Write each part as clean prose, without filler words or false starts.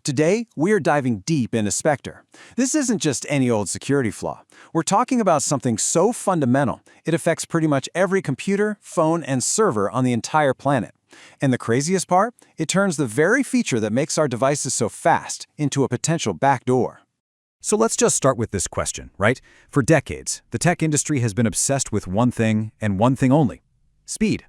Today, we are diving deep into Spectre. This isn't just any old security flaw. We're talking about something so fundamental, it affects pretty much every computer, phone, and server on the entire planet. And the craziest part? It turns the very feature that makes our devices so fast into a potential backdoor. So let's just start with this question, right? For decades, the tech industry has been obsessed with one thing and one thing only: speed.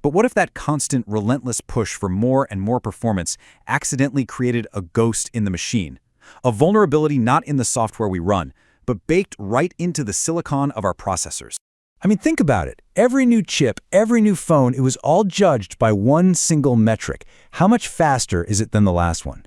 But what if that constant, relentless push for more and more performance accidentally created a ghost in the machine? A vulnerability not in the software we run, but baked right into the silicon of our processors. I mean, think about it. Every new chip, every new phone, it was all judged by one single metric. How much faster is it than the last one?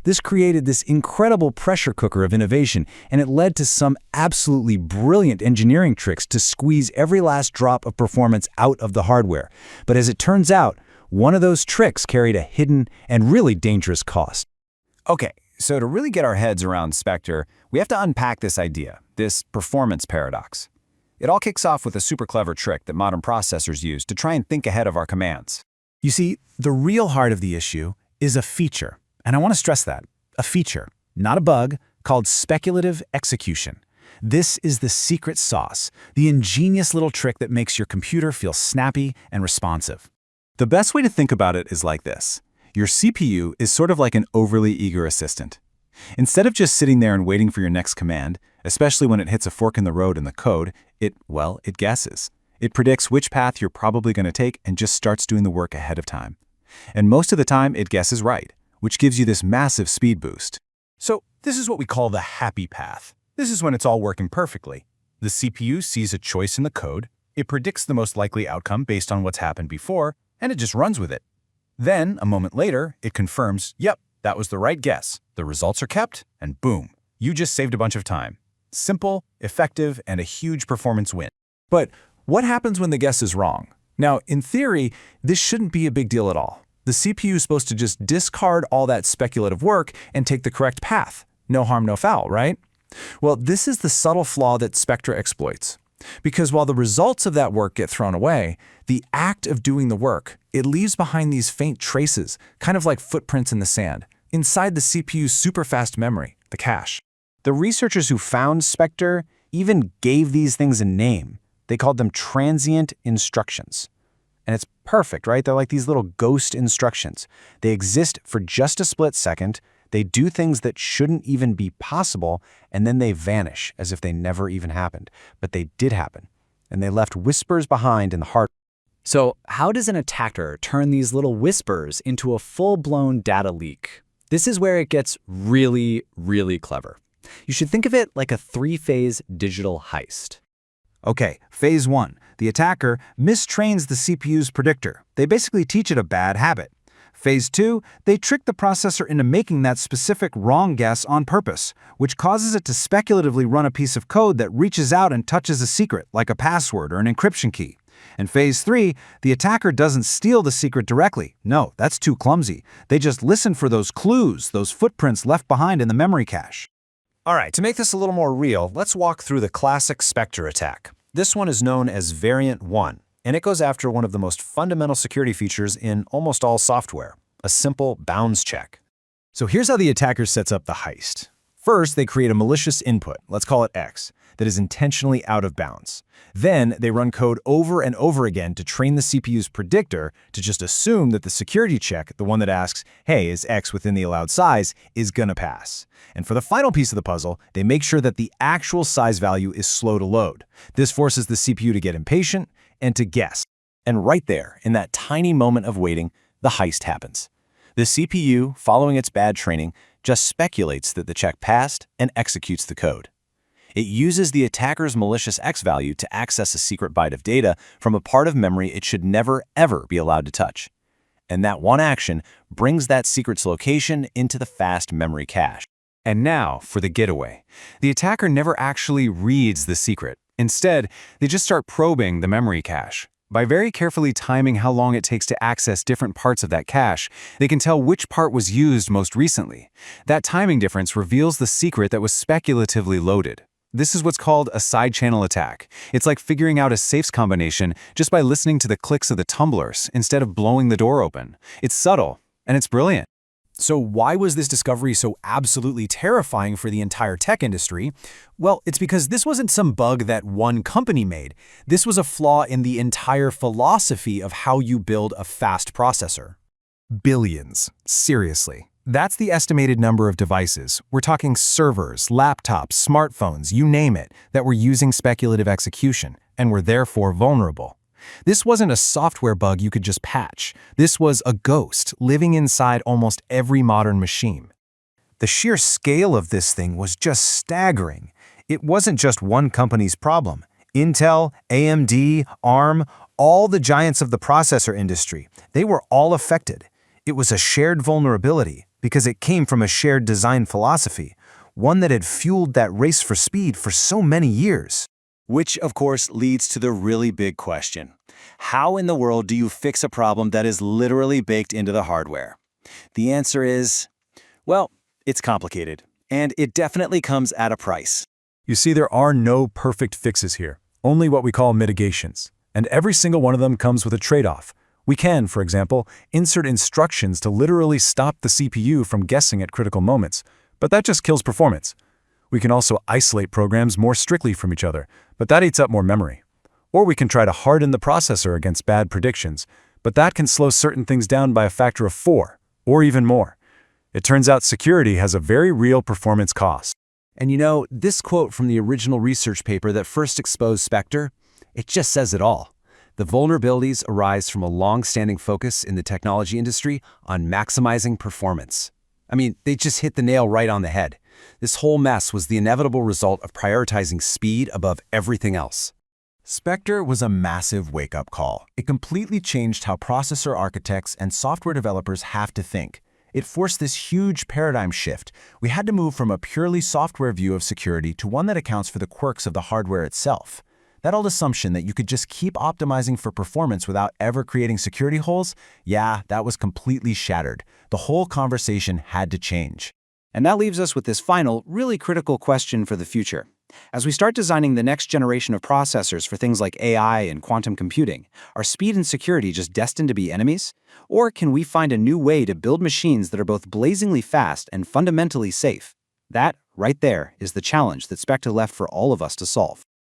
This created this incredible pressure cooker of innovation, and it led to some absolutely brilliant engineering tricks to squeeze every last drop of performance out of the hardware. But as it turns out, one of those tricks carried a hidden and really dangerous cost. Okay, so to really get our heads around Spectre, we have to unpack this idea, this performance paradox. It all kicks off with a super clever trick that modern processors use to try and think ahead of our commands. You see, the real heart of the issue is a feature. And I want to stress that, a feature, not a bug, called speculative execution. This is the secret sauce, the ingenious little trick that makes your computer feel snappy and responsive. The best way to think about it is like this. Your CPU is sort of like an overly eager assistant. Instead of just sitting there and waiting for your next command, especially when it hits a fork in the road in the code, it guesses. It predicts which path you're probably going to take and just starts doing the work ahead of time. And most of the time, it guesses right, which gives you this massive speed boost. So this is what we call the happy path. This is when it's all working perfectly. The CPU sees a choice in the code, it predicts the most likely outcome based on what's happened before, and it just runs with it. Then, a moment later, it confirms, yep, that was the right guess. The results are kept, and boom, you just saved a bunch of time. Simple, effective, and a huge performance win. But what happens when the guess is wrong? Now, in theory, this shouldn't be a big deal at all. The CPU is supposed to just discard all that speculative work and take the correct path. No harm, no foul, right? Well, this is the subtle flaw that Spectre exploits. Because while the results of that work get thrown away, the act of doing the work, it leaves behind these faint traces, kind of like footprints in the sand, inside the CPU's super-fast memory, the cache. The researchers who found Spectre even gave these things a name. They called them transient instructions. And it's perfect, right? They're like these little ghost instructions. They exist for just a split second, they do things that shouldn't even be possible, and then they vanish as if they never even happened. But they did happen, and they left whispers behind in the heart. So how does an attacker turn these little whispers into a full-blown data leak? This is where it gets really, really clever. You should think of it like a three-phase digital heist. Okay, phase 1. The attacker mistrains the CPU's predictor. They basically teach it a bad habit. Phase 2, they trick the processor into making that specific wrong guess on purpose, which causes it to speculatively run a piece of code that reaches out and touches a secret, like a password or an encryption key. And phase 3, the attacker doesn't steal the secret directly. No, that's too clumsy. They just listen for those clues, those footprints left behind in the memory cache. All right, to make this a little more real, let's walk through the classic Spectre attack. This one is known as Variant 1, and it goes after one of the most fundamental security features in almost all software, a simple bounds check. So here's how the attacker sets up the heist. First, they create a malicious input, let's call it X, that is intentionally out of bounds. Then, they run code over and over again to train the CPU's predictor to just assume that the security check, the one that asks, hey, is X within the allowed size, is gonna pass. And for the final piece of the puzzle, they make sure that the actual size value is slow to load. This forces the CPU to get impatient and to guess. And right there, in that tiny moment of waiting, the heist happens. The CPU, following its bad training, just speculates that the check passed and executes the code. It uses the attacker's malicious X value to access a secret byte of data from a part of memory it should never, ever be allowed to touch. And that one action brings that secret's location into the fast memory cache. And now for the getaway. The attacker never actually reads the secret. Instead, they just start probing the memory cache. By very carefully timing how long it takes to access different parts of that cache, they can tell which part was used most recently. That timing difference reveals the secret that was speculatively loaded. This is what's called a side-channel attack. It's like figuring out a safes combination just by listening to the clicks of the tumblers instead of blowing the door open. It's subtle, and it's brilliant. So why was this discovery so absolutely terrifying for the entire tech industry? Well, it's because this wasn't some bug that one company made. This was a flaw in the entire philosophy of how you build a fast processor. Billions. Seriously. That's the estimated number of devices. We're talking servers, laptops, smartphones, you name it, that were using speculative execution and were therefore vulnerable. This wasn't a software bug you could just patch. This was a ghost living inside almost every modern machine. The sheer scale of this thing was just staggering. It wasn't just one company's problem. Intel, AMD, ARM, all the giants of the processor industry, they were all affected. It was a shared vulnerability because it came from a shared design philosophy, one that had fueled that race for speed for so many years. Which, of course, leads to the really big question. How in the world do you fix a problem that is literally baked into the hardware? The answer is, well, it's complicated, and it definitely comes at a price. You see, there are no perfect fixes here, only what we call mitigations. And every single one of them comes with a trade-off. We can, for example, insert instructions to literally stop the CPU from guessing at critical moments, but that just kills performance. We can also isolate programs more strictly from each other, but that eats up more memory. Or we can try to harden the processor against bad predictions, but that can slow certain things down by a factor of 4, or even more. It turns out security has a very real performance cost. And you know, this quote from the original research paper that first exposed Spectre, it just says it all. The vulnerabilities arise from a long-standing focus in the technology industry on maximizing performance. I mean, they just hit the nail right on the head. This whole mess was the inevitable result of prioritizing speed above everything else. Spectre was a massive wake-up call. It completely changed how processor architects and software developers have to think. It forced this huge paradigm shift. We had to move from a purely software view of security to one that accounts for the quirks of the hardware itself. That old assumption that you could just keep optimizing for performance without ever creating security holes, yeah, that was completely shattered. The whole conversation had to change. And that leaves us with this final, really critical question for the future. As we start designing the next generation of processors for things like AI and quantum computing, are speed and security just destined to be enemies? Or can we find a new way to build machines that are both blazingly fast and fundamentally safe? That, right there, is the challenge that Spectre left for all of us to solve.